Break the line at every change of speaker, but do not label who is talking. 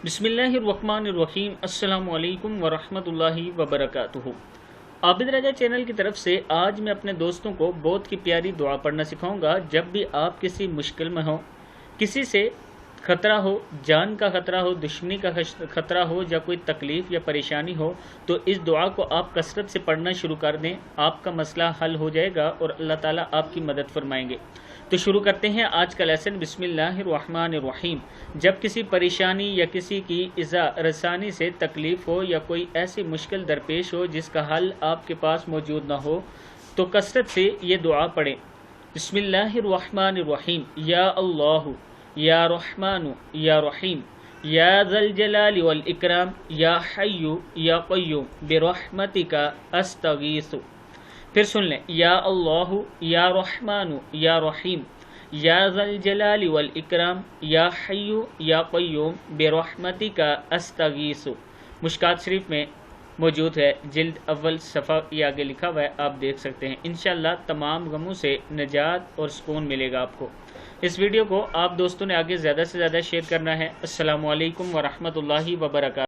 बिस्मिल्लाहिर्रहमानिर्रहीम। अस्सलामु अलैकुम वरहमतुल्लाहि वबरकातुहू। आबिद राजा चैनल की तरफ से आज मैं अपने दोस्तों को बहुत की प्यारी दुआ पढ़ना सिखाऊंगा। जब भी आप किसी मुश्किल में हो, किसी से ख़तरा हो, जान का ख़तरा हो, दुश्मनी का ख़तरा हो, या कोई तकलीफ़ या परेशानी हो, तो इस दुआ को आप कसरत से पढ़ना शुरू कर दें। आपका मसला हल हो जाएगा और अल्लाह ताला आपकी मदद फरमाएंगे। तो शुरू करते हैं आज का लेसन। बिस्मिल्लाहिर्रहमानिर्रहीम। जब किसी परेशानी या किसी की इज़ा रसानी से तकलीफ़ हो या कोई ऐसी मुश्किल दरपेश हो जिसका हल आपके पास मौजूद ना हो, तो कसरत से ये दुआ पढ़ें। बिस्मिल्लाहिर्रहमानिर्रहीम। या अल्लाह या रहमानु या रहीम या ज़ल जलाली वल इकराम या हय्यु या क़य्यूम बिरहमतिका अस्तगीसु। फिर सुन लें। या अल्लाह या रहमानु या रहीम या ज़ल जलाली वल इकराम या हय्यु या क़य्यूम बिरहमतिका अस्तगीसु। मुश्कात शरीफ में मौजूद है, जिल्द अव्वल सफ़ा ये आगे लिखा हुआ है, आप देख सकते हैं। इंशाअल्लाह तमाम गमों से निजात और सुकून मिलेगा आपको। इस वीडियो को आप दोस्तों ने आगे ज़्यादा से ज़्यादा शेयर करना है। अस्सलामु अलैकुम वरहमतुल्लाहि वबरकातुहू।